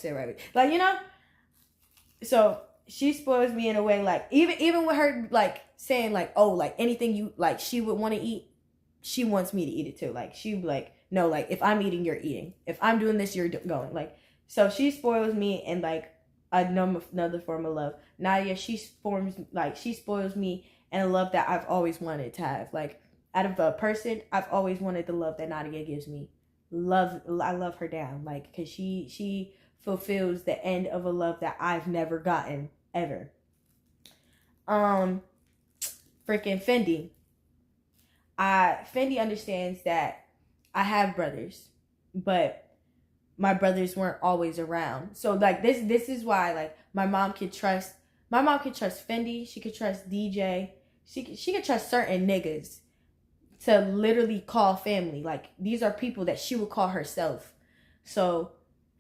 say right. Like, so she spoils me in a way, like, even with her, like, saying, like, oh, like, anything you, like, she would want to eat, she wants me to eat it too. Like, she'd be like, no, like, if I'm eating, you're eating. If I'm doing this, you're going. Like, so she spoils me in, like, another form of love. Nadia, she spoils me in a love that I've always wanted to have. Like, out of a person, I've always wanted the love that Nadia gives me. I love her down. Like, because she fulfills the end of a love that I've never gotten ever. Freaking Fendi. Fendi understands that I have brothers, but my brothers weren't always around. So, like, this is why, like, my mom could trust Fendi. She could trust DJ. She could trust certain niggas to literally call family. Like, these are people that she would call herself. So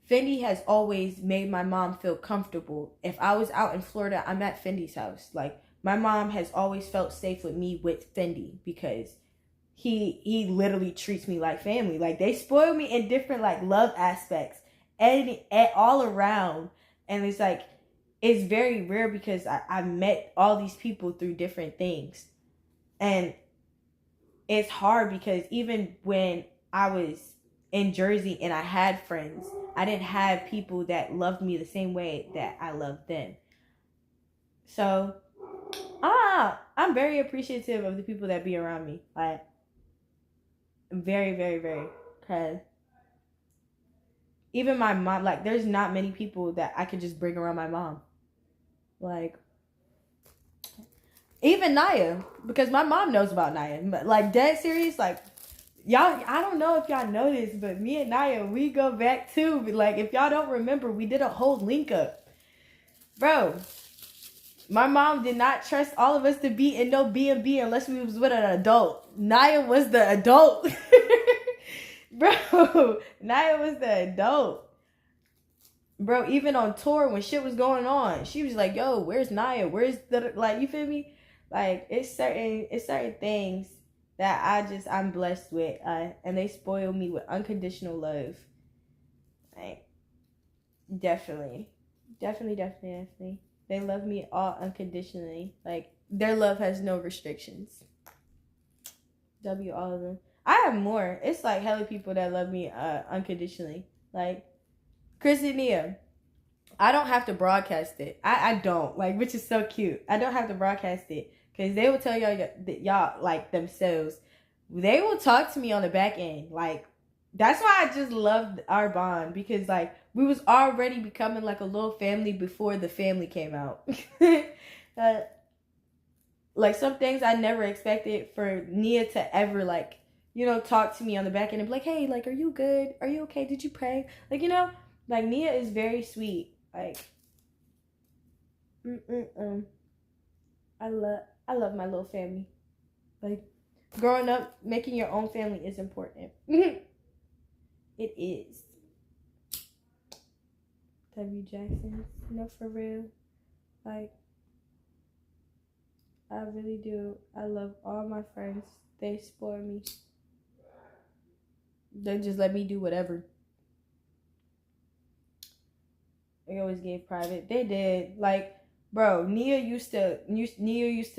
Fendi has always made my mom feel comfortable. If I was out in Florida, I'm at Fendi's house. Like, my mom has always felt safe with me with Fendi because he literally treats me like family. Like, they spoil me in different, like, love aspects and all around. And it's like, it's very rare because I met all these people through different things. And it's hard because even when I was in Jersey and I had friends, I didn't have people that loved me the same way that I loved them. So, I'm very appreciative of the people that be around me. Like, very, very, very. Because even my mom, like, there's not many people that I could just bring around my mom. Like, even Naya, because my mom knows about Naya. But, like, dead serious, like, y'all, I don't know if y'all know this, but me and Naya, we go back too. But, like, if y'all don't remember, we did a whole link up. Bro, my mom did not trust all of us to be in no B&B unless we was with an adult. Naya was the adult. Bro, Naya was the adult. Bro, even on tour when shit was going on, she was like, yo, where's Naya? Where's the, like, you feel me? Like, it's certain things that I'm blessed with, and they spoil me with unconditional love. Like, definitely. They love me all unconditionally. Like, their love has no restrictions. W all of them. I have more. It's like hella people that love me unconditionally. Like, Chris and Nia. I don't have to broadcast it. I don't. Like, which is so cute. I don't have to broadcast it. Because they will tell y'all, like, themselves. They will talk to me on the back end. Like, that's why I just loved our bond. Because, like, we was already becoming, like, a little family before the family came out. Like, some things I never expected for Nia to ever, like, talk to me on the back end and be like, hey, like, are you good? Are you okay? Did you pray? Like, like, Nia is very sweet. Like, I love my little family. Like, growing up, making your own family is important. It is. W. Jackson, for real. Like, I really do. I love all my friends. They spoil me. They just let me do whatever. They always gave private. They did. Like, bro, Nia used to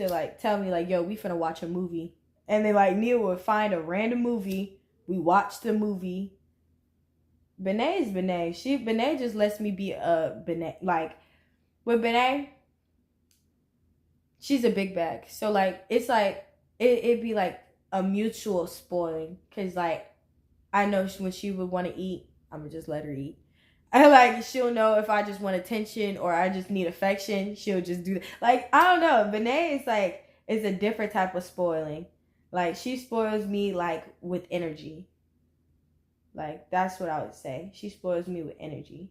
like tell me, like, yo, we finna watch a movie. And then, like, Nia would find a random movie. We watched the movie. Benet is Benet. Benet just lets me be a Benet. Like, with Benet, she's a big bag. So, like, it's like, it'd be like a mutual spoiling. Because, like, I know when she would want to eat, I'm going to just let her eat. And, like, she'll know if I just want attention or I just need affection. She'll just do that. Like, I don't know. Benet is, like, it's a different type of spoiling. Like, she spoils me, like, with energy. Like, that's what I would say. She spoils me with energy.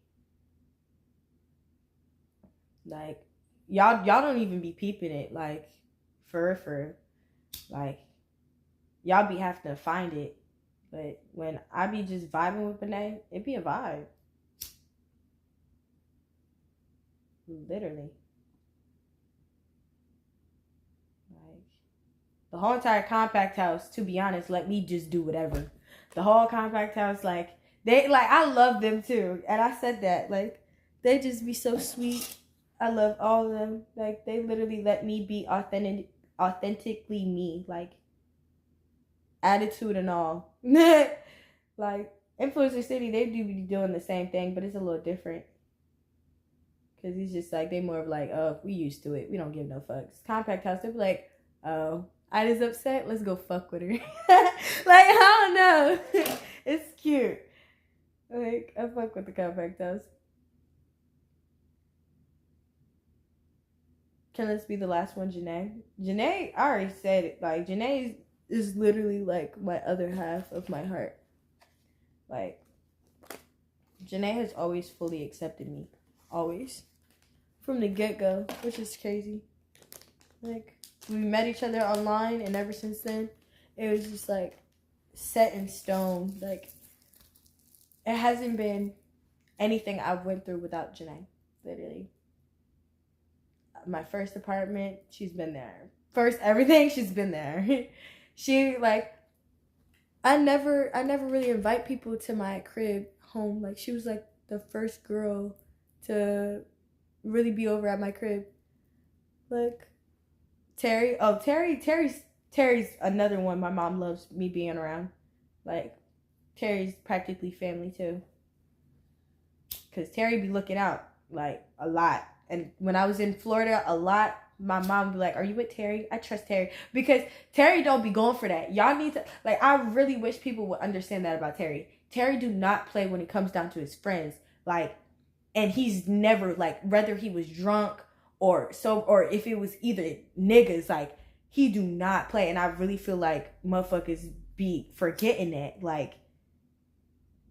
Like, y'all don't even be peeping it. Like, for like, y'all be having to find it. But when I be just vibing with Benet, it be a vibe. Literally. Like, the whole entire compact house, to be honest, let me just do whatever. The whole compact house, like, They like, I love them too. And I said that. Like, they just be so sweet. I love all of them. Like, they literally let me be authentically me. Like, attitude and all. Like, Influencer City, they do be doing the same thing, but it's a little different. Because he's just like, they more of like, oh, we used to it. We don't give no fucks. Compact House, they be like, oh, Ida's upset? Let's go fuck with her. Like, I don't know. It's cute. Like, I fuck with the Compact House. Can this be the last one, Janae? Janae, I already said it. Like, Janae is literally like my other half of my heart. Like, Janae has always fully accepted me. Always. From the get-go, which is crazy. Like, we met each other online, and ever since then, it was just like set in stone. Like, it hasn't been anything I've went through without Janae. Literally. My first apartment, she's been there. First everything, she's been there. She, like, I never really invite people to my crib home. Like, she was like the first girl to really be over at my crib. Like, Terry. Oh, Terry's another one my mom loves me being around. Like, Terry's practically family too. Cause Terry be looking out like a lot. And when I was in Florida a lot, my mom would be like, are you with Terry? I trust Terry. Because Terry don't be going for that. Y'all need to, like, I really wish people would understand that about Terry. Terry do not play when it comes down to his friends. Like, and he's never, like, whether he was drunk or if it was either niggas, like, he do not play. And I really feel like motherfuckers be forgetting that. Like,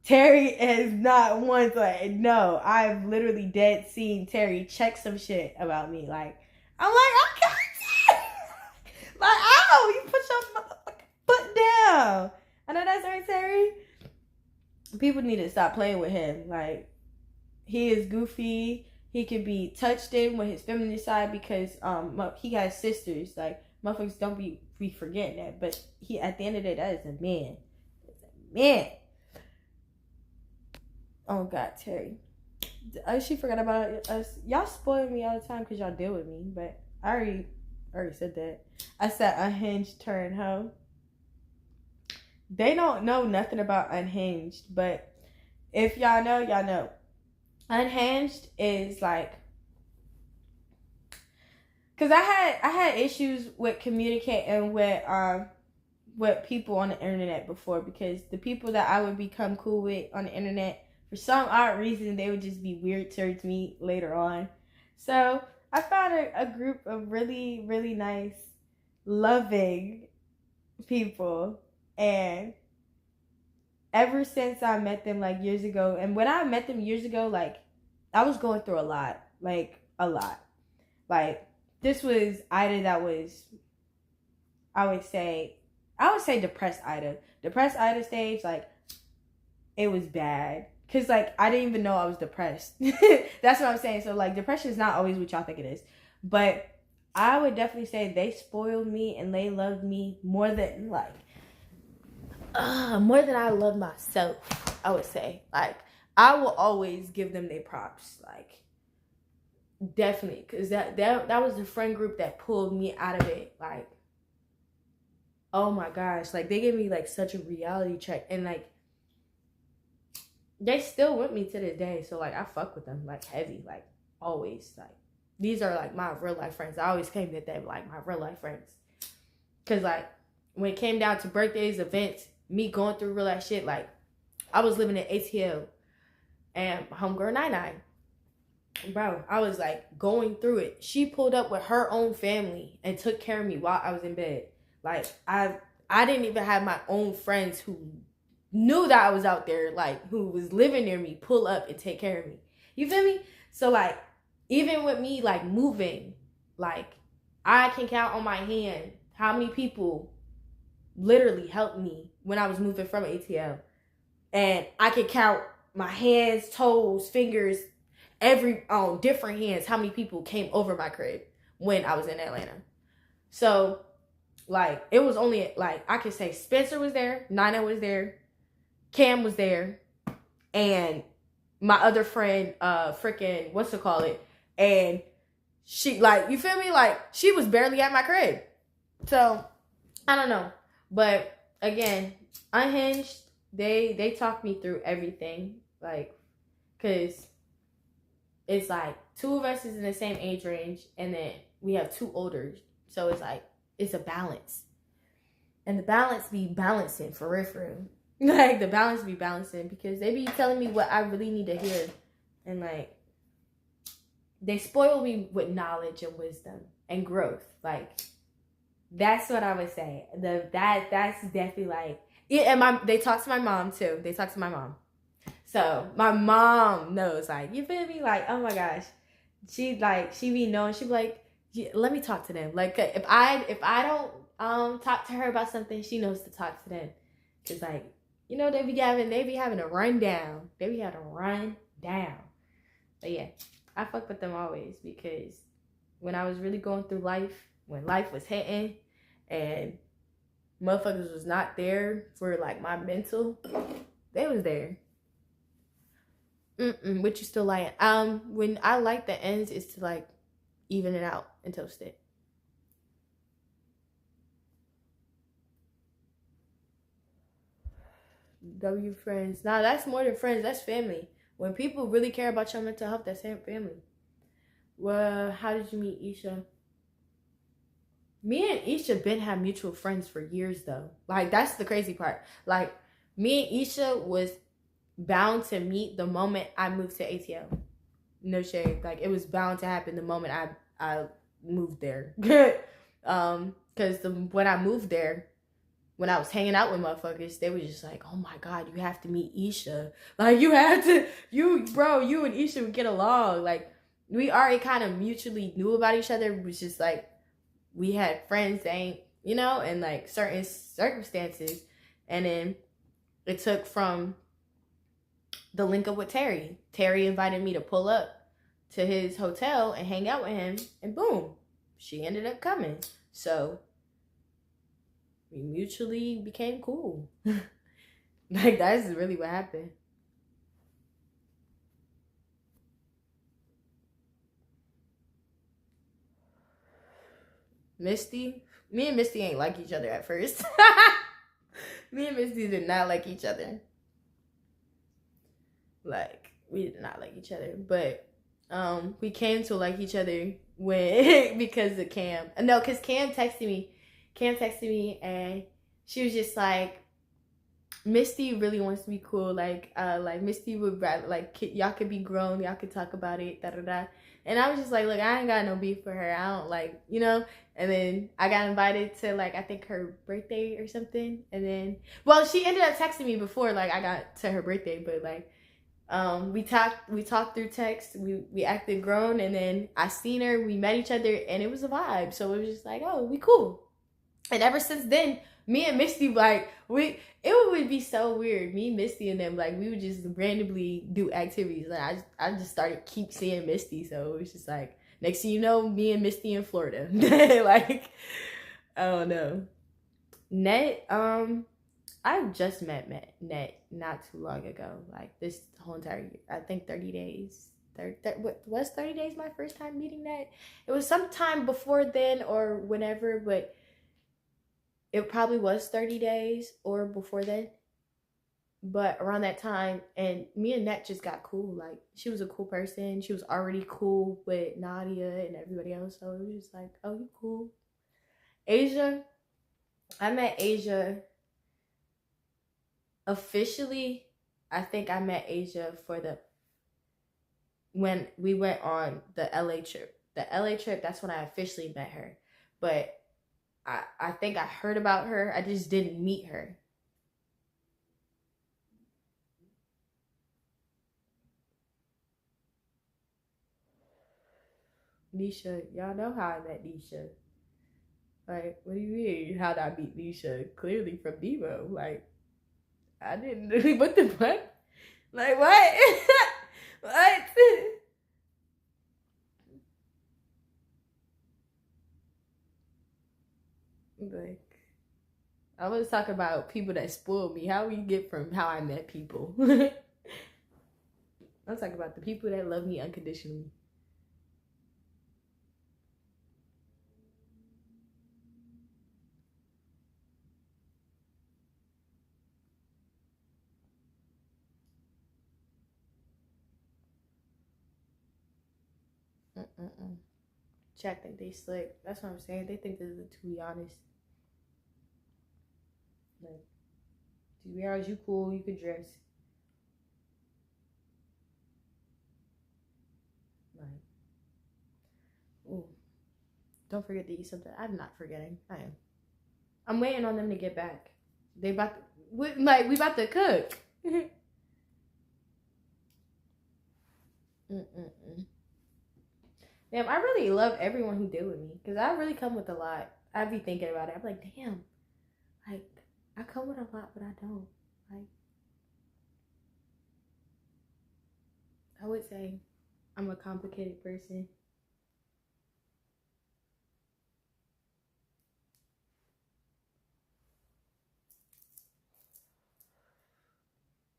Terry is not one to, like, no, I've literally dead seen Terry check some shit about me. Like, I'm like, okay. Like, ow, you put your motherfucking foot down. I know that's right, Terry. People need to stop playing with him. Like, he is goofy. He can be touched in with his feminine side because he has sisters. Like, motherfuckers don't be forgetting that. But he, at the end of the day, that is a man. It's a man. Oh, God, Terry. She forgot about us. Y'all spoil me all the time because y'all deal with me. But I already said that. I said unhinged turn hoe. They don't know nothing about unhinged. But if y'all know, y'all know. Unhinged is like... Because I had issues with communicating with people on the internet before. Because the people that I would become cool with on the internet... For some odd reason, they would just be weird towards me later on. So I found a group of really, really nice, loving people. And ever since I met them, like, years ago, and when I met them years ago, like, I was going through a lot. Like, a lot. Like, this was Ida that was, I would say depressed Ida. Depressed Ida stage, like, it was bad. Because, like, I didn't even know I was depressed. That's what I'm saying. So, like, depression is not always what y'all think it is. But I would definitely say they spoiled me and they loved me more than, like, more than I love myself, I would say. Like, I will always give them their props. Like, definitely. Because that was the friend group that pulled me out of it. Like, oh, my gosh. Like, they gave me, like, such a reality check. And, like, they still with me to this day. So, like, I fuck with them, like, heavy. Like, always. Like, these are, like, my real-life friends. I always claim that they're, like, my real-life friends. Because, like, when it came down to birthdays, events, me going through real-life shit, like, I was living in ATL. And homegirl 99. Bro, I was, like, going through it. She pulled up with her own family and took care of me while I was in bed. Like, I didn't even have my own friends who knew that I was out there, like, who was living near me, pull up and take care of me. You feel me? So, like, even with me, like, moving, like, I can count on my hand how many people literally helped me when I was moving from ATL. And I can count my hands, toes, fingers, different hands, how many people came over my crib when I was in Atlanta. So, like, it was only, like, I could say Spencer was there, Nina was there, Cam was there, and my other friend, freaking, what's it call it? And she, like, you feel me? Like, she was barely at my crib. So, I don't know. But, again, Unhinged, they talk me through everything. Like, because it's like 2 of us is in the same age range, and then we have 2 older. So, it's like, it's a balance. And the balance be balancing, for real, for real. Like, the balance be balancing, because they be telling me what I really need to hear. And, like, they spoil me with knowledge and wisdom and growth. Like, that's what I would say. That's definitely, like, yeah. And they talk to my mom too. They talk to my mom. So my mom knows, like, you feel me? Like, oh my gosh. She be knowing, she be like, yeah, let me talk to them. Like, if I don't talk to her about something, she knows to talk to them. Cause, like, you know, they be having a rundown. They be having a run down. But yeah, I fuck with them always, because when I was really going through life, when life was hitting and motherfuckers was not there for, like, my mental, they was there. But you still lying. When I like the ends is to, like, even it out and toast it. W friends. Nah, that's more than friends. That's family. When people really care about your mental health, that's family. Well, how did you meet Isha? Me and Isha been have mutual friends for years, though. Like, that's the crazy part. Like, me and Isha was bound to meet the moment I moved to ATL. No shade. Like, it was bound to happen the moment I moved there. Because when I moved there, when I was hanging out with motherfuckers, they were just like, oh my God, you have to meet Isha. Like, you and Isha would get along. Like, we already kind of mutually knew about each other. It was just like, we had friends that ain't, you know, and, like, certain circumstances. And then it took from the link up with Terry. Terry invited me to pull up to his hotel and hang out with him. And boom, she ended up coming. So we mutually became cool. Like, that's really what happened. Misty? Me and Misty ain't like each other at first. Me and Misty did not like each other. Like, we did not like each other. But we came to like each other when because of Cam. No, because Cam texted me. And she was just like, Misty really wants to be cool. Like Misty would rather, like, y'all could be grown, y'all could talk about it, da da da. And I was just like, look, I ain't got no beef for her. I don't, like, you know. And then I got invited to, like, I think her birthday or something. And then, well, she ended up texting me before, like, I got to her birthday, but, like, we talked through text. We acted grown, and then I seen her. We met each other, and it was a vibe. So it was just like, oh, we cool. And ever since then, me and Misty, like, it would be so weird. Me, Misty, and them, like, we would just randomly do activities. Like, I just started keep seeing Misty, so it was just like, next thing you know, me and Misty in Florida. Like, I don't know. Net, I just met Net not too long ago. Like, this whole entire year. I think 30 days. Was 30 days my first time meeting Net? It was sometime before then or whenever, but it probably was 30 days or before then. But around that time, and me and Net just got cool. Like, she was a cool person. She was already cool with Nadia and everybody else. So it was just like, oh, you cool. Asia, I met Asia officially. I think I met Asia when we went on the LA trip. The LA trip, that's when I officially met her. But I think I heard about her. I just didn't meet her. Nisha, y'all know how I met Nisha. Like, what do you mean? How did I meet Nisha? Clearly from Devo. Like, I didn't really, what the fuck? Like, what? What? Like, I was talking about people that spoiled me. How we get from how I met people? I'm talking about the people that love me unconditionally. Mm-mm-mm. Chat think they slick. That's what I'm saying. They think this is, to be honest. Like, to be honest, you cool, you could dress. Like, ooh. Don't forget to eat something. I'm not forgetting. I am. I'm waiting on them to get back. They about to, we about to cook. Mm-mm-mm. Damn, I really love everyone who deal with me because I really come with a lot. I be thinking about it. I'm like, damn, like I come with a lot, but I don't. Like, I would say I'm a complicated person.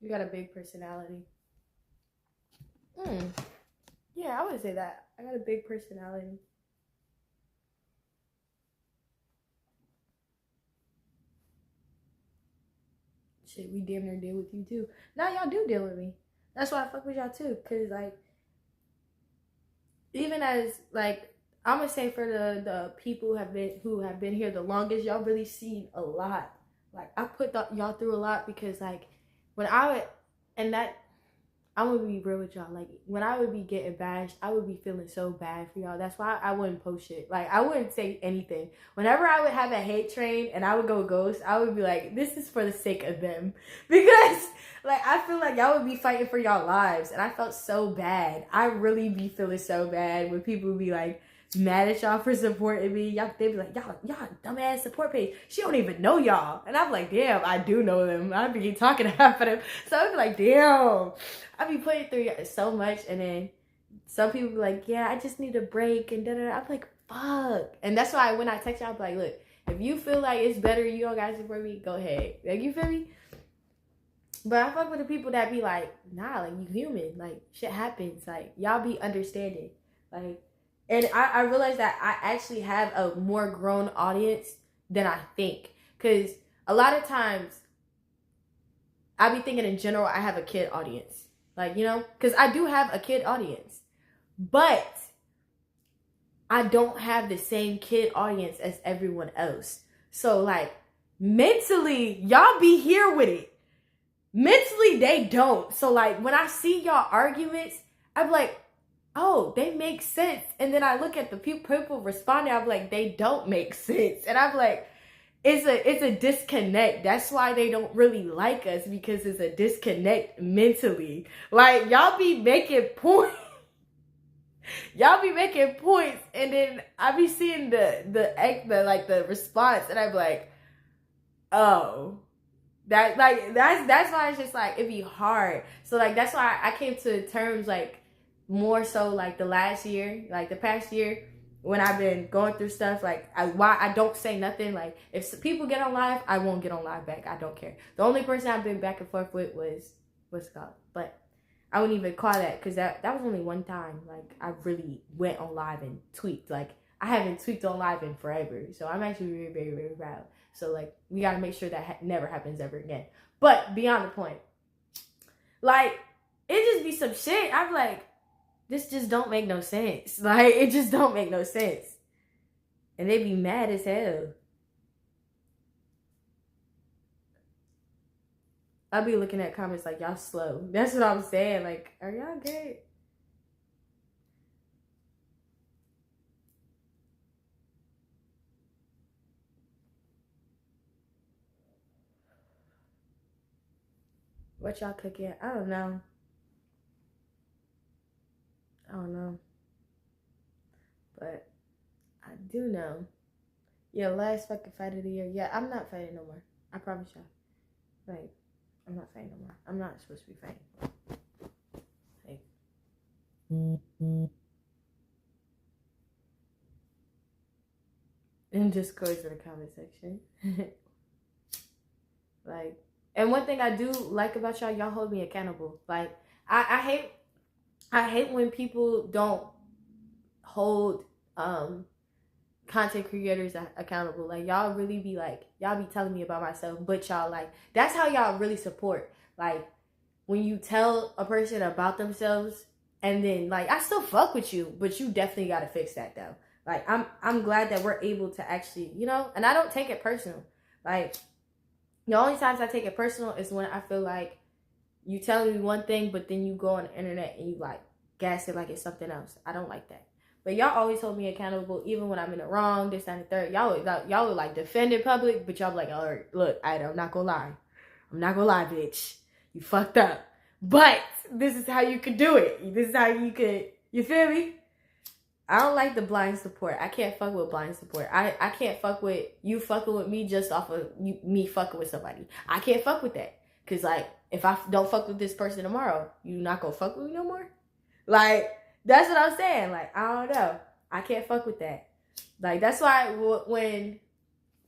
You got a big personality. Yeah, I would say that. I got a big personality. Shit, we damn near deal with you too. Now y'all do deal with me. That's why I fuck with y'all too. Cause like, even as like, I'm gonna say for the people who have been here the longest, y'all really seen a lot. Like I put y'all through a lot because like when I would, and that I'm gonna be real with y'all. Like when I would be getting bashed, I would be feeling so bad for y'all. That's why I wouldn't post shit. Like I wouldn't say anything. Whenever I would have a hate train and I would go ghost, I would be like, this is for the sake of them. Because like I feel like y'all would be fighting for y'all lives. And I felt so bad. I really be feeling so bad when people would be like mad at y'all for supporting me. They'd be like, y'all dumbass support page. She don't even know y'all. And I'm like, damn, I do know them. I be talking to her for them. So I'd be like, damn. I be putting through so much, and then some people be like, yeah, I just need a break, and da-da-da. I'm like, fuck. And that's why when I text y'all, I'm like, look, if you feel like it's better you all guys support me, go ahead. Like, you feel me? But I fuck with the people that be like, nah, like, you human. Like, shit happens. Like, y'all be understanding. Like, and I realized that I actually have a more grown audience than I think. Because a lot of times, I be thinking in general, I have a kid audience. Like, you know, because I do have a kid audience, but I don't have the same kid audience as everyone else. So like mentally, y'all be here with it. Mentally, they don't. So like when I see y'all arguments, I'm like, oh, they make sense. And then I look at the people responding, I'm like, they don't make sense. And I'm like, it's a disconnect. That's why they don't really like us, because it's a disconnect mentally. Like y'all be making points. Y'all be making points, and then I be seeing the response, and I'm like, oh, that's why it's just like it'd be hard. So like that's why I came to terms like more so like the last year, like the past year, when I've been going through stuff, like why I don't say nothing. Like if people get on live, I won't get on live back. I don't care. The only person I've been back and forth with was what's it called, but I wouldn't even call that, because that was only one time. Like I really went on live and tweaked. Like I haven't tweaked on live in forever, so I'm actually very, very, very proud. So like we gotta make sure that never happens ever again. But beyond the point, like it just be some shit. I'm like, this just don't make no sense. Like it just don't make no sense, and they be mad as hell. I'll be looking at comments like, y'all slow. That's what I'm saying. Like, are y'all good? What y'all cooking? I don't know. I don't know. But I do know. Yeah, last fucking fight of the year. Yeah, I'm not fighting no more. I promise y'all. Like, I'm not fighting no more. I'm not supposed to be fighting. Like, and just goes to the comment section. Like, and one thing I do like about y'all hold me accountable. Like, I hate I hate when people don't hold content creators accountable. Like, y'all really be like, y'all be telling me about myself, but y'all like, that's how y'all really support. Like, when you tell a person about themselves, and then like, I still fuck with you, but you definitely gotta fix that though. Like, I'm glad that we're able to actually, you know, and I don't take it personal. Like, the only times I take it personal is when I feel like you telling me one thing, but then you go on the internet and you like gas it like it's something else. I don't like that. But y'all always hold me accountable, even when I'm in the wrong, this, that, and the third. Y'all would like defend in public, but y'all be like, all right, look, I'm not gonna lie. I'm not gonna lie, bitch. You fucked up. But this is how you could do it. This is how you could, you feel me? I don't like the blind support. I can't fuck with blind support. I can't fuck with you fucking with me just off of me fucking with somebody. I can't fuck with that. Because, like, if I don't fuck with this person tomorrow, you not gonna fuck with me no more? Like, that's what I'm saying. Like, I don't know. I can't fuck with that. Like, that's why when,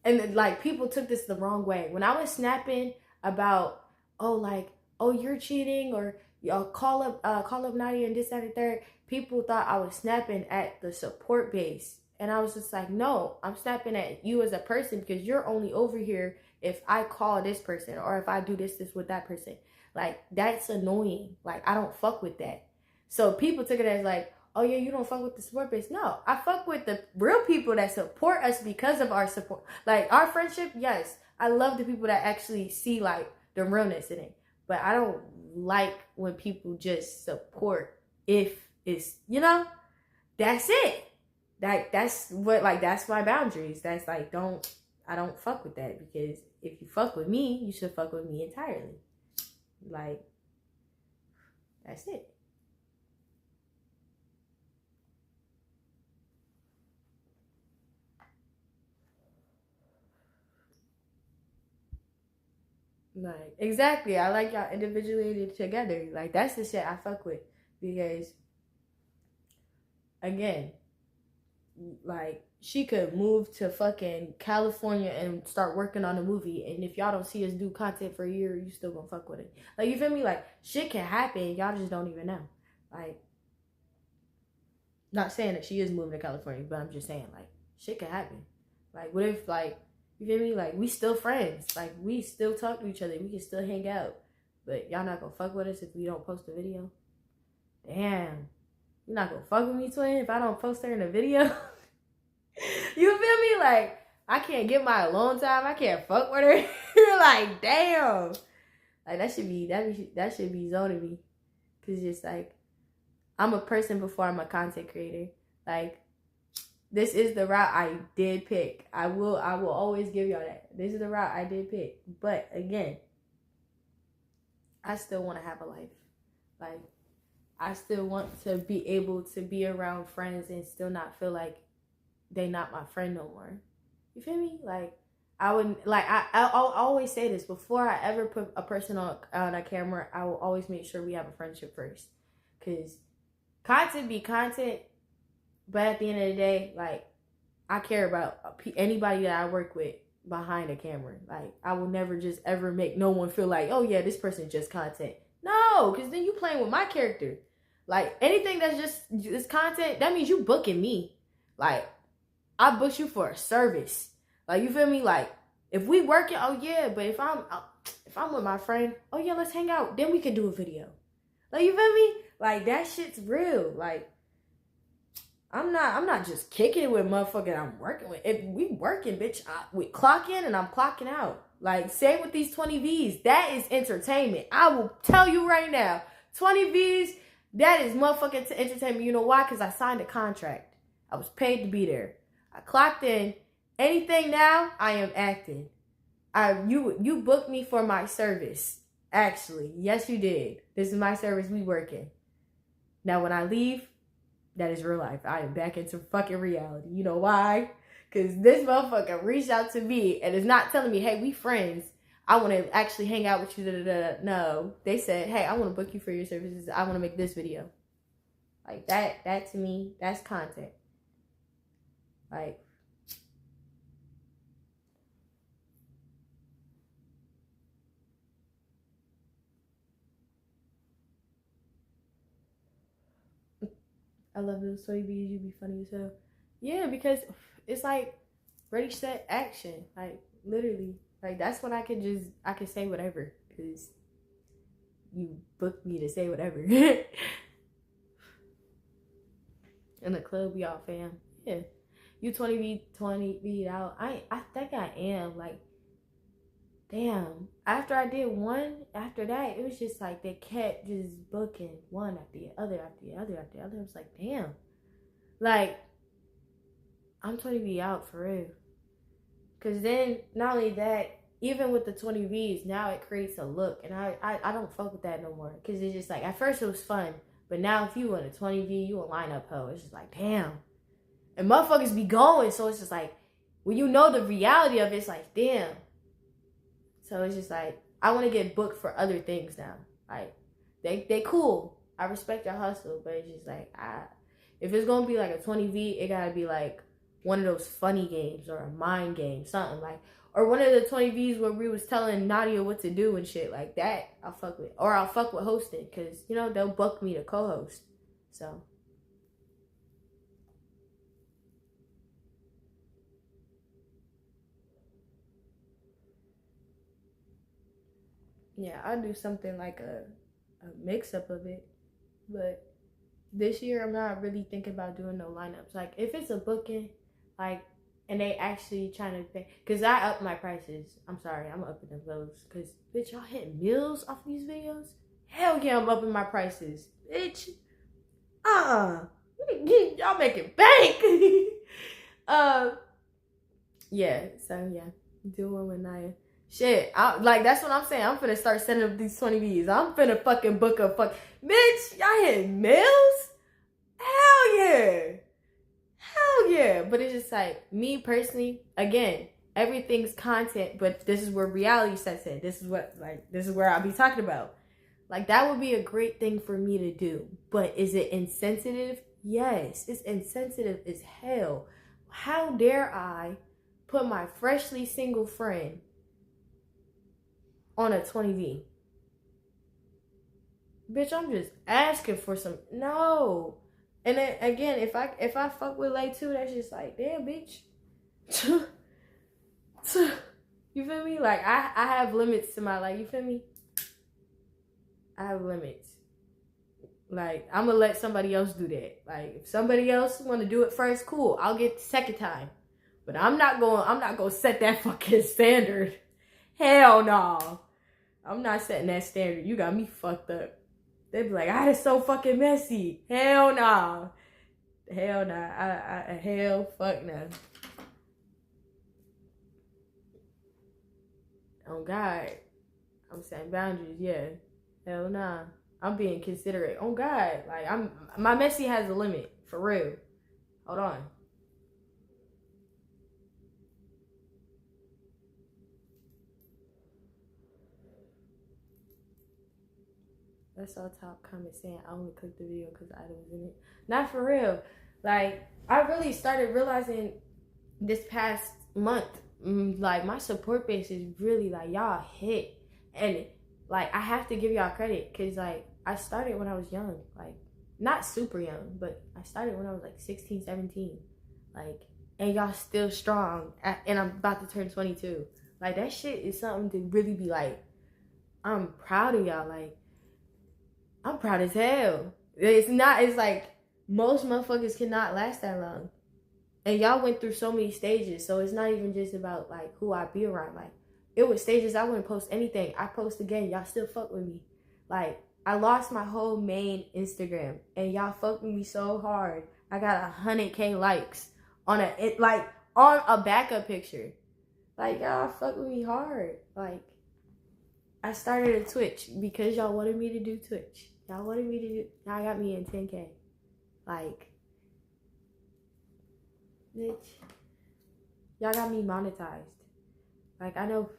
and like, people took this the wrong way. When I was snapping about, oh, you're cheating, or y'all call up Nadia and this, that, and third, people thought I was snapping at the support base. And I was just like, no, I'm snapping at you as a person, because you're only over here if I call this person, or if I do this with that person. Like, that's annoying. Like, I don't fuck with that. So people took it as like, oh yeah, you don't fuck with the support base. No, I fuck with the real people that support us because of our support. Like, our friendship, yes. I love the people that actually see like the realness in it. But I don't like when people just support if it's, you know, that's it. That's my boundaries. That's like, I don't fuck with that, because if you fuck with me, you should fuck with me entirely. Like, that's it. Like, exactly. I like y'all individually together. Like, that's the shit I fuck with. Because, again, like, she could move to fucking California and start working on a movie, and if y'all don't see us do content for a year, you still gonna fuck with it. Like, you feel me? Like, shit can happen. Y'all just don't even know. Like, not saying that she is moving to California, but I'm just saying, like, shit can happen. Like, what if, like, you feel me? Like, we still friends. Like, we still talk to each other. We can still hang out. But y'all not gonna fuck with us if we don't post a video? Damn. You're not gonna fuck with me, twin, if I don't post her in a video? You feel me? Like, I can't get my alone time. I can't fuck with her. You're like, damn. Like, that should be zoning me. Because it's like, I'm a person before I'm a content creator. Like, this is the route I did pick. I will always give y'all that. This is the route I did pick. But again, I still want to have a life. Like, I still want to be able to be around friends and still not feel like they not my friend no more. You feel me? Like, I wouldn't, like, I'll always say this. Before I ever put a person on a camera, I will always make sure we have a friendship first. Because content be content, but at the end of the day, like, I care about anybody that I work with behind a camera. Like, I will never just ever make no one feel like, oh yeah, this person just content. No, because then you playing with my character. Like, anything that's just content, that means you booking me. Like, I booked you for a service. Like, you feel me? Like, if we working, oh yeah, but if I'm with my friend, oh yeah, let's hang out. Then we can do a video. Like, you feel me? Like, that shit's real. Like, I'm not just kicking it with motherfucker I'm working with. If we working, bitch, we clock in and I'm clocking out. Like, same with these 20 Vs. That is entertainment. I will tell you right now. 20 Vs, that is motherfucking entertainment. You know why? Because I signed a contract. I was paid to be there. I clocked in. Anything now, I am acting. You booked me for my service. Actually, yes, you did. This is my service. We working. Now, when I leave, that is real life. I am back into fucking reality. You know why? Because this motherfucker reached out to me and is not telling me, hey, we friends. I want to actually hang out with you. Da, da, da. No. They said, hey, I want to book you for your services. I want to make this video. Like, that to me, that's content. Like, I love those soybeans. You be funny as hell. Yeah, because it's like ready, set, action. Like literally, like that's when I can say whatever because you booked me to say whatever. In the club, we all fam. Yeah, you 20 feet out. I think I am like. Damn. After I did one, after that, it was just like they kept just booking one after the other, after the other, after the other. I was like, damn. Like, I'm 20 V out for real. Because then, not only that, even with the 20 Vs, now it creates a look. And I don't fuck with that no more. Because it's just like, at first it was fun. But now if you want a 20 V, you a lineup hoe. It's just like, damn. And motherfuckers be going. So it's just like, when you know the reality of it, it's like, damn. So it's just like, I want to get booked for other things now. Like, they cool. I respect your hustle, but it's just like, if it's going to be like a 20V, it got to be like one of those funny games or a mind game, something like, or one of the 20Vs where we was telling Nadia what to do and shit like that, I'll fuck with. Or I'll fuck with hosting because, you know, they'll book me to co-host. So. Yeah, I'll do something like a mix-up of it. But this year, I'm not really thinking about doing no lineups. Like, if it's a booking, like, and they actually trying to pay, because I up my prices. I'm sorry, I'm upping them those. Because, bitch, y'all hitting meals off these videos? Hell yeah, I'm upping my prices. Bitch. Y'all making bank. Yeah, so yeah, doing with Naya. Shit, like that's what I'm saying. I'm finna start sending up these 20 V's. I'm finna fucking book a bitch. Y'all hitting meals? Hell yeah, hell yeah. But it's just like me personally. Again, everything's content, but this is where reality sets in. This is where I'll be talking about. Like that would be a great thing for me to do. But is it insensitive? Yes, it's insensitive as hell. How dare I put my freshly single friend on a 20V? Bitch, I'm just asking for some. No. And then again, if I fuck with Lay too, that's just like, damn, bitch. You feel me? Like I have limits to my life. You feel me? I have limits. Like I'm gonna let somebody else do that. Like if somebody else want to do it first, cool. I'll get the second time. But I'm not gonna set that fucking standard. Hell no. I'm not setting that standard. You got me fucked up. They be like, it's so fucking messy. Hell nah. Hell nah. Hell fuck no. Oh God. I'm setting boundaries, yeah. Hell nah. I'm being considerate. Oh God. Like my messy has a limit. For real. Hold on. I saw top comment saying I only clicked the video because I was in it. Not for real. Like, I really started realizing this past month, like, my support base is really, like, y'all hit. And, like, I have to give y'all credit because, like, I started when I was young. Like, not super young, but I started when I was, like, 16, 17. Like, and y'all still strong. And I'm about to turn 22. Like, that shit is something to really be, like, I'm proud of y'all. Like, I'm proud as hell. It's like most motherfuckers cannot last that long. And y'all went through so many stages. So it's not even just about like who I be around. Like it was stages I wouldn't post anything. I post again. Y'all still fuck with me. Like I lost my whole main Instagram and y'all fucked with me so hard. I got 100K likes on a backup picture. Like y'all fuck with me hard. Like I started a Twitch because y'all wanted me to do Twitch. Y'all wanted me to do. Y'all got me in 10K. Like, bitch. Y'all got me monetized. Like, I know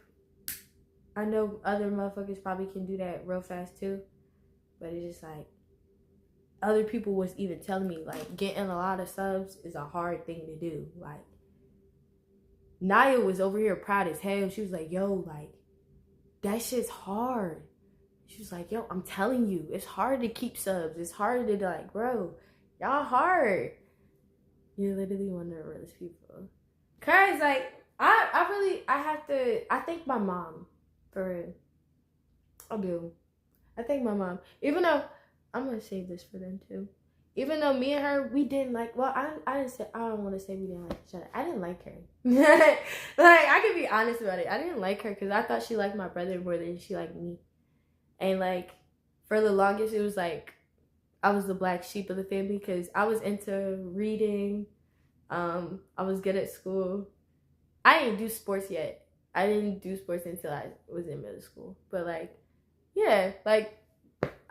other motherfuckers probably can do that real fast too. But it's just like, other people was even telling me, like, getting a lot of subs is a hard thing to do. Like, Naya was over here proud as hell. She was like, yo, like, that shit's hard. She was like, yo, I'm telling you, it's hard to keep subs. It's hard to like, bro, Y'all hard. You're literally one of the realest people. Cause like I thank my mom for real. I do. I thank my mom. Even though I'm gonna save this for them too. Even though me and her, we didn't like. Well, I didn't say. I don't want to say we didn't like each other. I didn't like her. Like I can be honest about it. I didn't like her because I thought she liked my brother more than she liked me. And like for the longest, it was like I was the black sheep of the family because I was into reading. I was good at school. I didn't do sports yet. I didn't do sports until I was in middle school. But like, yeah, like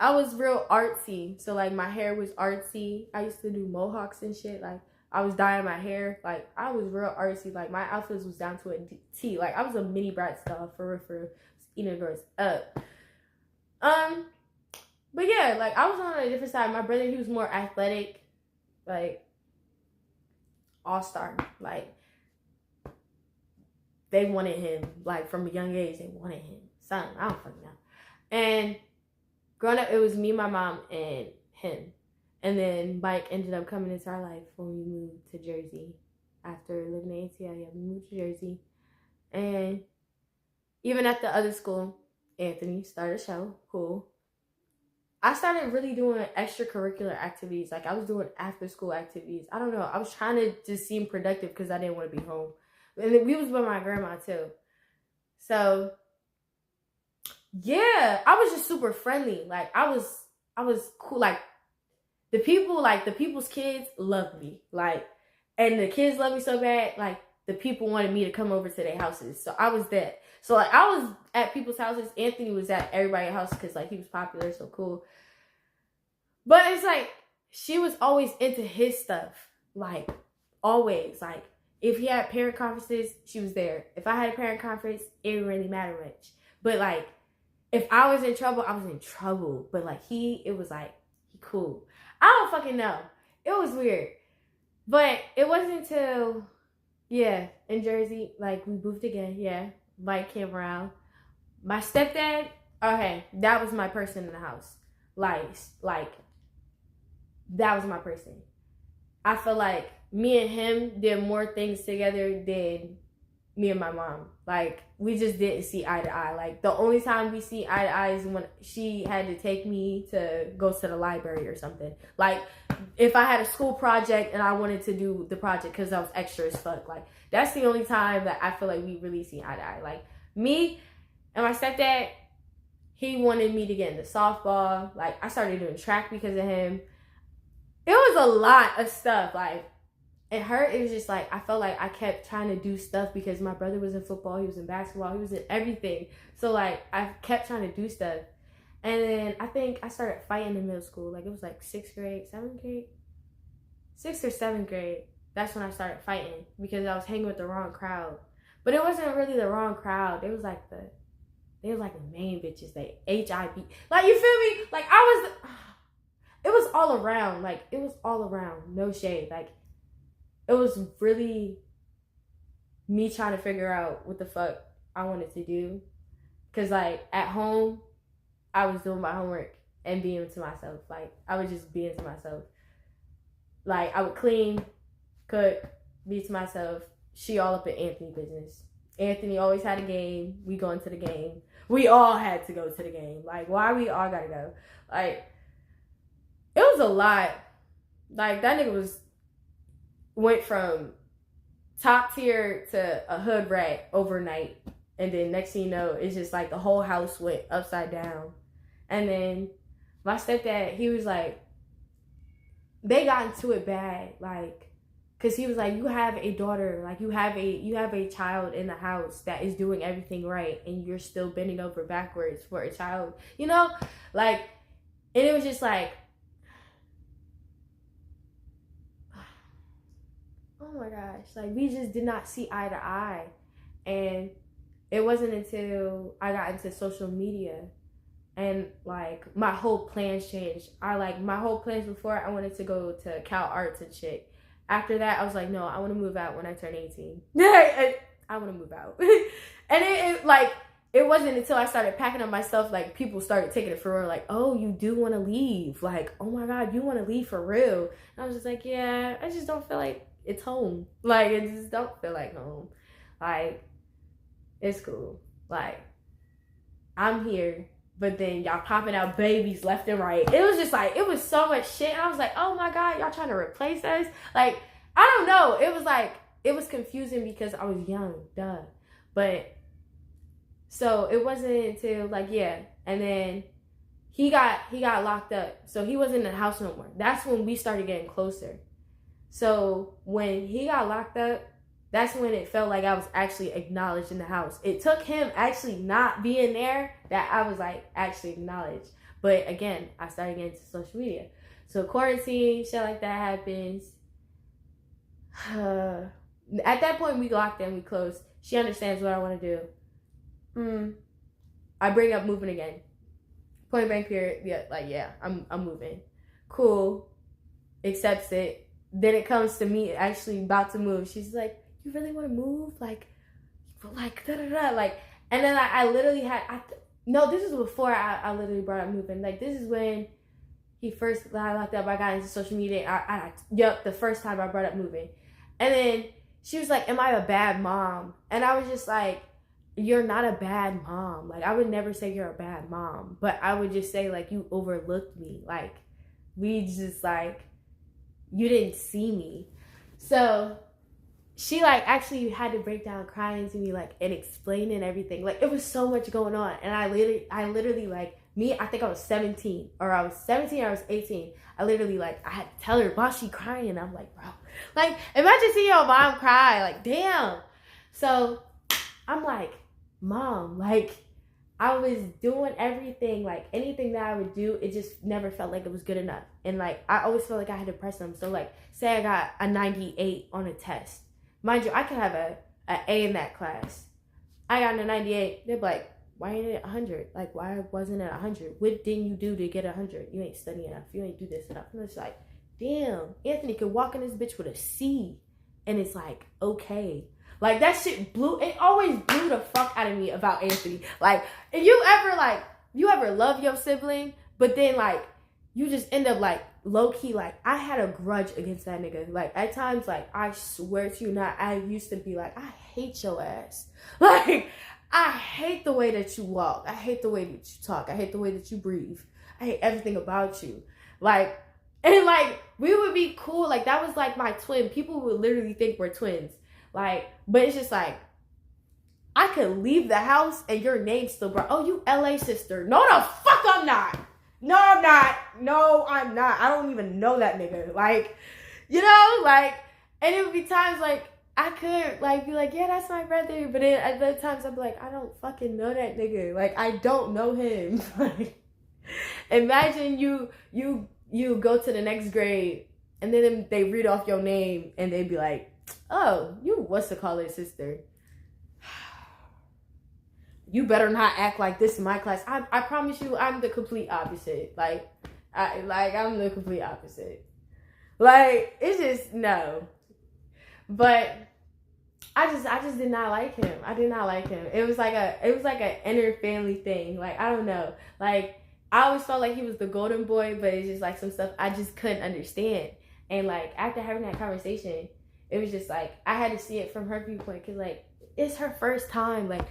I was real artsy. So like my hair was artsy. I used to do mohawks and shit. Like I was dyeing my hair. Like I was real artsy. Like my outfits was down to a T. Like I was a mini Bratz doll for real. Eating girls up. But yeah, like I was on a different side. My brother, he was more athletic, like all-star. Like they wanted him, like from a young age, they wanted him. Son, I don't fucking know. And growing up, it was me, my mom, and him. And then Mike ended up coming into our life when we moved to Jersey. After living in ATL, yeah, we moved to Jersey. And even at the other school, Anthony started a show. Cool. I started really doing extracurricular activities. Like I was doing after school activities. I don't know. I was trying to just seem productive because I didn't want to be home. And then we was with my grandma too. So yeah, I was just super friendly. Like I was cool. Like the people's kids loved me. Like, and the kids loved me so bad. Like the people wanted me to come over to their houses. So I was that. So like I was at people's houses. Anthony was at everybody's house because like he was popular, so cool. But it's like she was always into his stuff. Like always. Like if he had parent conferences, she was there. If I had a parent conference, it didn't really matter much. But like if I was in trouble, I was in trouble. But like it was like he cool. I don't fucking know. It was weird. But it wasn't until in Jersey, like we moved again, Mike came around. My stepdad, okay, that was my person in the house. Like that was my person. I feel like me and him did more things together than me and my mom. Like we just didn't see eye to eye. Like the only time we see eye to eye is when she had to take me to go to the library or something. Like if I had a school project and I wanted to do the project because I was extra as fuck. Like that's the only time that I feel like we really see eye to eye. Like me and my stepdad, he wanted me to get into softball. Like I started doing track because of him. It was a lot of stuff. Like and her, it was just like, I felt like I kept trying to do stuff because my brother was in football, he was in basketball, he was in everything. So like, I kept trying to do stuff. And then I think I started fighting in middle school. Like it was like 6th grade, 7th grade? 6th or 7th grade. That's when I started fighting because I was hanging with the wrong crowd. But it wasn't really the wrong crowd. They was like the main bitches, they HIB. Like, you feel me? Like it was all around. Like, it was all around. No shade. Like, it was really me trying to figure out what the fuck I wanted to do. Because, like, at home, I was doing my homework and being to myself. Like, I would just be into myself. Like, I would clean, cook, be to myself. She all up in Anthony business. Anthony always had a game. We going to the game. We all had to go to the game. Like, why we all gotta go? Like, it was a lot. Like, that nigga went from top tier to a hood rat overnight. And then next thing you know, it's just like the whole house went upside down. And then my stepdad, he was like, they got into it bad. Like, cause he was like, you have a daughter, like you have a child in the house that is doing everything right. And you're still bending over backwards for a child, you know? Like, and it was just like, oh my gosh, like we just did not see eye to eye. And it wasn't until I got into social media and like my whole plans changed. My whole plans before, I wanted to go to Cal Arts and shit. After that, I was like, no, I want to move out when I turn 18. I want to move out. And it like it wasn't until I started packing up my stuff, like, people started taking it for real. Like, oh, you do want to leave. Like, oh my God, you want to leave for real. And I was just like, yeah, I just don't feel like it's home. Like, it just don't feel like home. Like, it's cool. Like, I'm here, but then y'all popping out babies left and right. It was just like, it was so much shit. And I was like, oh my God, y'all trying to replace us? Like, I don't know. It was like, it was confusing because I was young, duh. But, so it wasn't until, like, yeah. And then he got locked up. So he wasn't in the house no more. That's when we started getting closer. So when he got locked up, that's when it felt like I was actually acknowledged in the house. It took him actually not being there that I was, like, actually acknowledged. But again, I started getting into social media. So quarantine, shit like that happens. At that point, we locked in, we closed. She understands what I want to do. I bring up moving again. Point blank period. Yeah, like, yeah, I'm moving. Cool. Accepts it. Then it comes to me actually about to move. She's like, you really want to move? Like da da da. Like, and then I literally had. No, this is before I literally brought up moving. Like, this is when he first got locked up. I got into social media. Yep, the first time I brought up moving, and then she was like, "Am I a bad mom?" And I was just like, "You're not a bad mom. Like, I would never say you're a bad mom, but I would just say, like, you overlooked me. Like, we just, like, you didn't see me." So she, like, actually had to break down crying to me, like, and explaining everything. Like, it was so much going on. And I literally, like, I think I was 17 or I was 18. I literally, like, I had to tell her, why she crying? I'm like, bro, like, imagine seeing your mom cry. Like, damn. So I'm like, Mom, like, I was doing everything, like, anything that I would do, it just never felt like it was good enough. And, like, I always felt like I had to press them. So, like, say I got a 98 on a test. Mind you, I could have an A in that class. I got a 98. They're like, why ain't it 100? Like, why wasn't it 100? What didn't you do to get 100? You ain't studying enough. You ain't do this enough. And it's like, damn, Anthony could walk in this bitch with a C. And it's like, okay. Like, that shit it always blew the fuck out of me about Anthony. Like, if you ever love your sibling, but then, like, you just end up, like, low-key, like, I had a grudge against that nigga. Like, at times, like, I swear to you not, I used to be like, I hate your ass. Like, I hate the way that you walk. I hate the way that you talk. I hate the way that you breathe. I hate everything about you. Like, and, like, we would be cool. Like, that was, like, my twin. People would literally think we're twins. Like, but it's just like, I could leave the house and your name's still brought. Oh, you LA sister. No, the fuck I'm not. No, I'm not. No, I'm not. I don't even know that nigga. Like, you know, like, and it would be times like, I could, like, be like, yeah, that's my brother. But then at the times I'd be like, I don't fucking know that nigga. Like, I don't know him. Like, imagine you go to the next grade and then they read off your name and they'd be like, oh, you what's to call it, sister? You better not act like this in my class. I promise you, I'm the complete opposite. Like, I'm the complete opposite. Like, it's just no. But I just did not like him. I did not like him. It was like an inner family thing. Like, I don't know. Like, I always felt like he was the golden boy, but it's just like some stuff I just couldn't understand. And like, after having that conversation, it was just like, I had to see it from her viewpoint. Cause like, it's her first time. Like,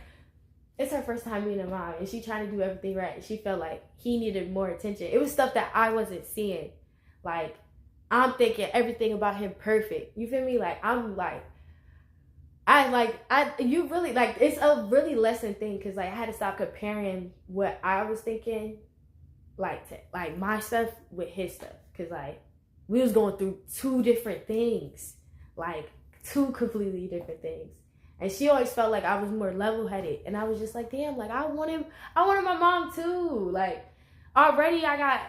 it's her first time being a mom. And she trying to do everything right. And she felt like he needed more attention. It was stuff that I wasn't seeing. Like, I'm thinking everything about him perfect. You feel me? Like, I'm like, you really, like, it's a really lesson thing. Cause like, I had to stop comparing what I was thinking, like, to, like, my stuff with his stuff. Cause like, we was going through two different things. Like, two completely different things. And she always felt like I was more level-headed. And I was just like, damn, like, I wanted my mom too. Like, already I got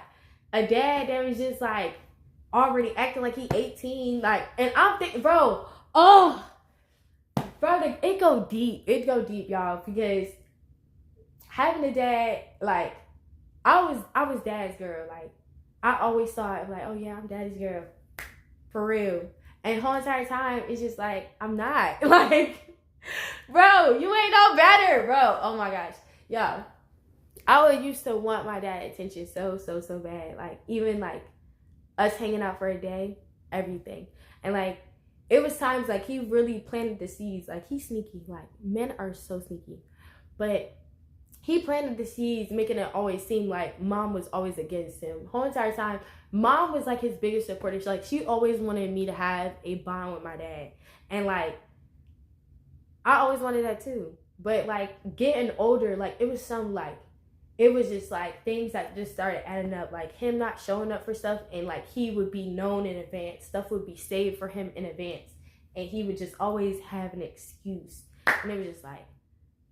a dad that was just like, already acting like he 18. Like, and I'm thinking, bro, like, it go deep, y'all. Because having a dad, like, I was dad's girl. Like, I always thought, like, oh yeah, I'm daddy's girl. For real. And the whole entire time, it's just like, I'm not. Like, Bro, you ain't no better, bro. Oh my gosh. Yo, I would used to want my dad's attention so bad. Like, even like us hanging out for a day, everything. And like, it was times like he really planted the seeds. Like, he's sneaky. Like, men are so sneaky. But he planted the seeds, making it always seem like mom was always against him. Whole entire time, mom was like his biggest supporter. She always wanted me to have a bond with my dad. And like, I always wanted that too. But like, getting older, like, it was just like things that just started adding up. Like, him not showing up for stuff, and like, he would be known in advance. Stuff would be saved for him in advance. And he would just always have an excuse. And it was just like,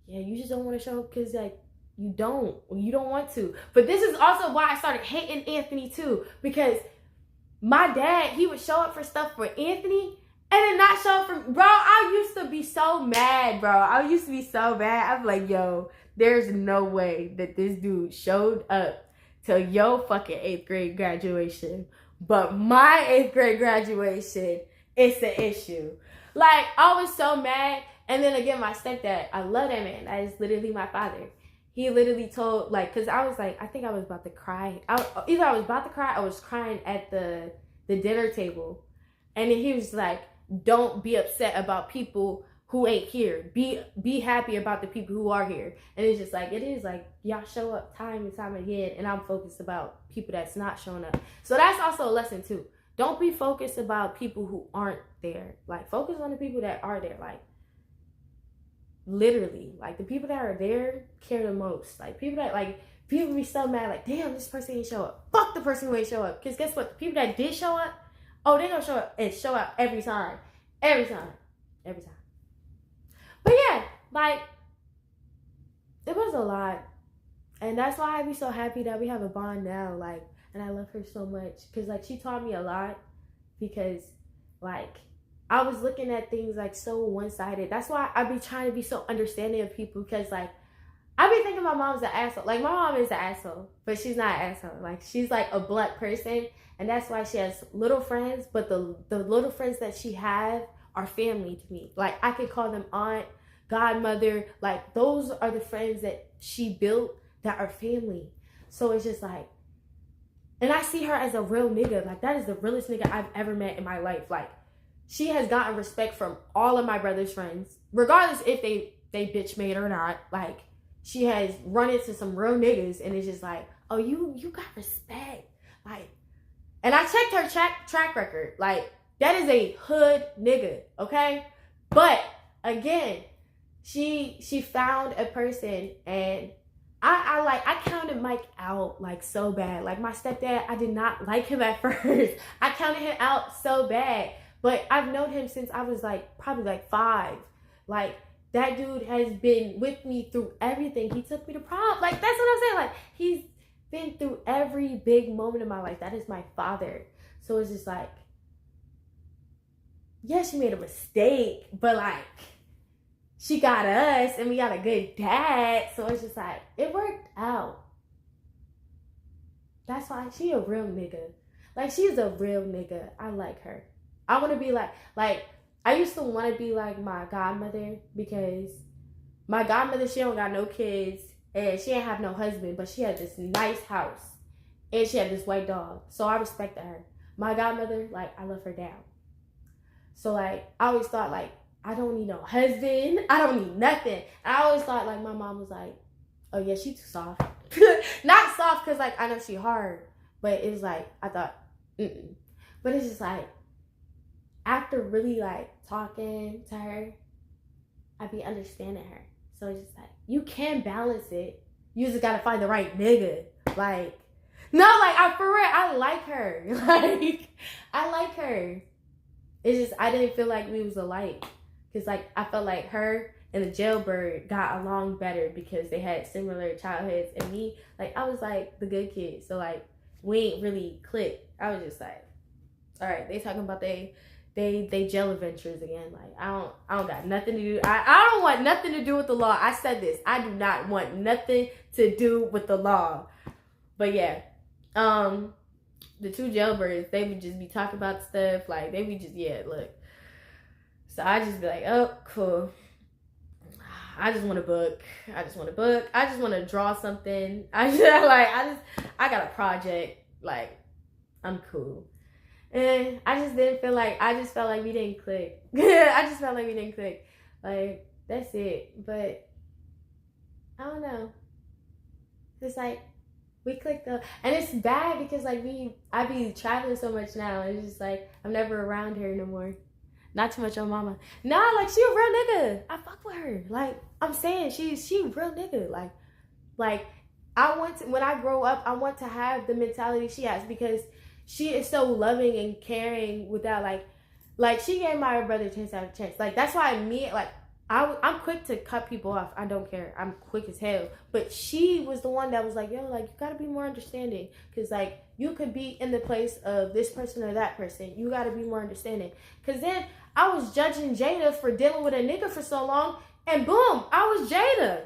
yeah, you just don't want to show up because like you don't want to. But this is also why I started hating Anthony too, because my dad, he would show up for stuff for Anthony and then not show up for, bro. I used to be so mad, bro. I used to be so mad. I'm like, yo, there's no way that this dude showed up to your fucking 8th grade graduation, but my 8th grade graduation, it's an issue. Like, I was so mad. And then again, my stepdad, I love that man. That is literally my father. He literally told, like, because I was like, I think I was about to cry. Either I was about to cry or I was crying at the dinner table. And then he was like, don't be upset about people who ain't here. Be happy about the people who are here. And it's just like, it is like, y'all show up time and time again, and I'm focused about people that's not showing up. So that's also a lesson too. Don't be focused about people who aren't there. Like, focus on the people that are there. Like, literally, like, the people that are there care the most. Like, people be so mad, like, damn, this person ain't show up. Fuck the person who ain't show up. Because guess what? The people that did show up, oh, they gonna show up and show up every time. Every time. But yeah, like, it was a lot. And that's why I be so happy that we have a bond now. Like, and I love her so much. Because, like, she taught me a lot. Because, like, I was looking at things like so one-sided. That's why I be trying to be so understanding of people, because like, I be thinking my mom's an asshole. Like, my mom is an asshole, but she's not an asshole. Like, she's like a blunt person, and that's why she has little friends, but the little friends that she have are family to me. Like, I could call them aunt, godmother. Like, those are the friends that she built that are family. So it's just like, and I see her as a real nigga. Like, that is the realest nigga I've ever met in my life. Like, she has gotten respect from all of my brother's friends, regardless if they bitch made or not. Like, she has run into some real niggas, and it's just like, oh, you got respect. Like, and I checked her track record. Like, that is a hood nigga, okay? But again, she found a person, and I counted Mike out like so bad. Like, my stepdad, I did not like him at first. I counted him out so bad. But I've known him since I was like probably like 5. Like, that dude has been with me through everything. He took me to prom. Like, that's what I'm saying. Like, he's been through every big moment of my life. That is my father. So it's just like, yeah, she made a mistake, but like, she got us and we got a good dad. So it's just like, it worked out. That's why she a real nigga. Like, she's a real nigga. I like her. I want to be like, I used to want to be like my godmother, because my godmother, she don't got no kids and she ain't have no husband, but she had this nice house and she had this white dog. So I respected her. My godmother, like, I love her down. So like, I always thought like, I don't need no husband. I don't need nothing. And I always thought like, my mom was like, oh yeah, she too soft. Not soft because like, I know she hard, but it was like, I thought, But it's just like, after really like talking to her, I be understanding her. So it's just like, you can balance it. You just gotta find the right nigga. Like, no, like, for real, I like her. Like, I like her. It's just, I didn't feel like we was alike. Because like, I felt like her and the jailbird got along better because they had similar childhoods. And me, like, I was like the good kid. So like, we ain't really clicked. I was just like, all right, they talking about they jail adventures again. Like, I don't got nothing to do. I don't want nothing to do with the law. I said this. I do not want nothing to do with the law. But yeah, the 2 jailbirds, they would just be talking about stuff. Like, they would just, yeah, look. So I just be like, oh, cool. I just want a book. I just want a book. I just want to draw something. I got a project. Like, I'm cool. And I just felt like we didn't click. I just felt like we didn't click. Like, that's it. But I don't know. It's like we clicked up, and it's bad because like I be traveling so much now. And it's just like I'm never around her no more. Not too much on mama. Nah, like she a real nigga. I fuck with her. Like I'm saying, she a real nigga. Like when I grow up, I want to have the mentality she has because she is so loving and caring without like she gave my brother a chance after chance. Like that's why I'm quick to cut people off. I don't care. I'm quick as hell. But she was the one that was like, yo, like you gotta be more understanding. Cause like you could be in the place of this person or that person. You gotta be more understanding. Cause then I was judging Jada for dealing with a nigga for so long, and boom, I was Jada.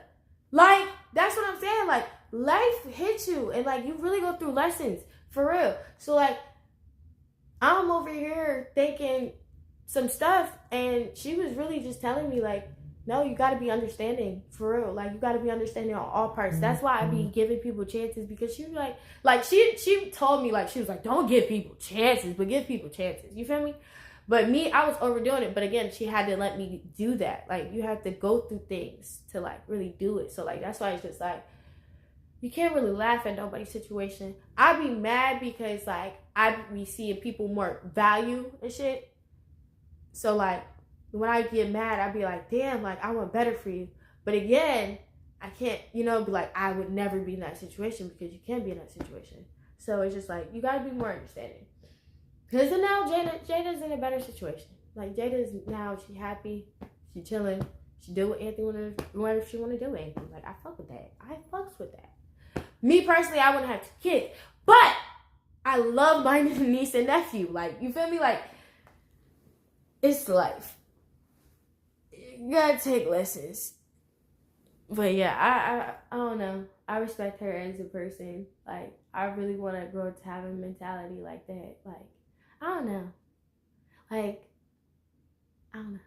Like, that's what I'm saying. Like, life hits you, and like you really go through lessons for real. So like I'm over here thinking some stuff, and she was really just telling me like, no, you gotta be understanding for real. Like you gotta be understanding on all parts. That's why I be giving people chances, because she was like she told me, like she was like, don't give people chances, but give people chances. You feel me? But me, I was overdoing it. But again, she had to let me do that. Like you have to go through things to like really do it. So like that's why it's just like you can't really laugh at nobody's situation. I be mad because like I be seeing people more value and shit. So like when I get mad, I be like, damn, like I want better for you. But again, I can't, be like, I would never be in that situation, because you can't be in that situation. So it's just like, you gotta be more understanding. Because now Jada's in a better situation. Like Jada's now, she happy, she chilling, she do what Anthony whatever she want to do. Anthony, like I fuck with that. I fucks with that. Me personally, I wouldn't have kids, but I love my niece and nephew. Like you feel me? Like it's life. You gotta take lessons. But yeah, I don't know. I respect her as a person. Like I really want to grow to have a mentality like that. Like I don't know. Like I don't know.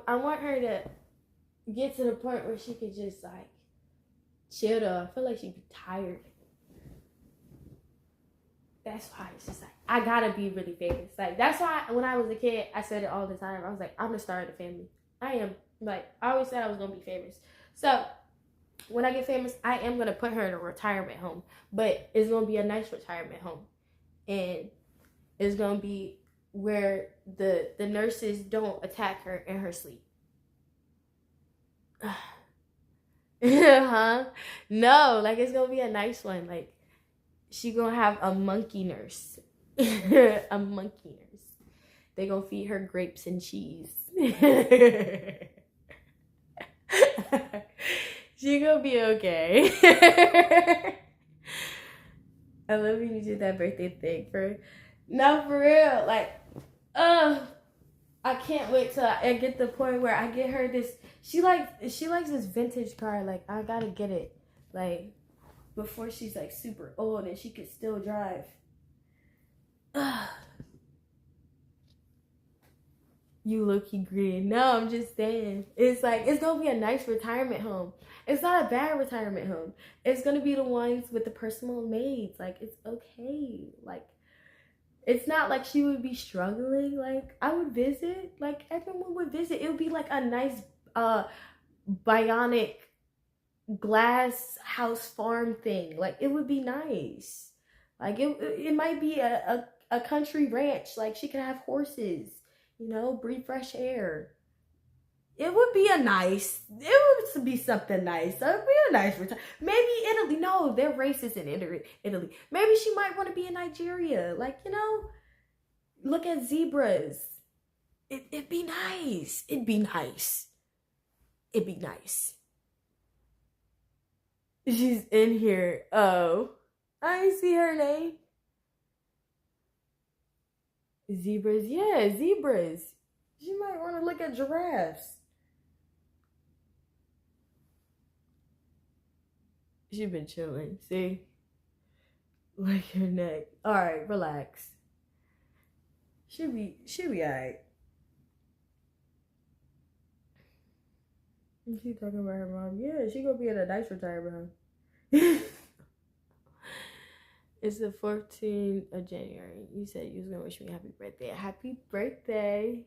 I want her to get to the point where she could just like chill though. I feel like she'd be tired. That's why it's just like I gotta be really famous. Like that's why when I was a kid, I said it all the time. I was like, I'm the star of the family. I am. Like I always said I was gonna be famous. So when I get famous, I am gonna put her in a retirement home. But it's gonna be a nice retirement home. And it's gonna be where the nurses don't attack her in her sleep. Huh? No, like it's gonna be a nice one. Like she gonna have a monkey nurse. A monkey nurse. They gonna feed her grapes and cheese. She gonna be okay. I love when you did that birthday thing for real. Like, I can't wait till I get the point where I get her this. She likes this vintage car. Like, I gotta get it. Like, before she's like super old and she could still drive. You low-key green. No, I'm just saying. It's like, it's gonna be a nice retirement home. It's not a bad retirement home. It's gonna be the ones with the personal maids. Like, it's okay. Like, it's not like she would be struggling. Like, I would visit. Like, everyone would visit. It would be like a nice bionic glass house farm thing. Like, it would be nice. Like, it might be a country ranch. Like, she could have horses. Breathe fresh air. It would be it would be something nice. It would be a nice return. Maybe Italy. No, they're racist in Italy. Maybe she might want to be in Nigeria. Like, look at zebras. It'd be nice. It'd be nice. It'd be nice. She's in here. Oh, I didn't see her name. Zebras, yeah, zebras. She might want to look at giraffes. She been chilling, see? Like her neck. Alright, relax. She'll be alright. She talking about her mom. Yeah, she gonna be in a nice retirement home. It's the 14th of January. You said you was gonna wish me happy birthday. Happy birthday.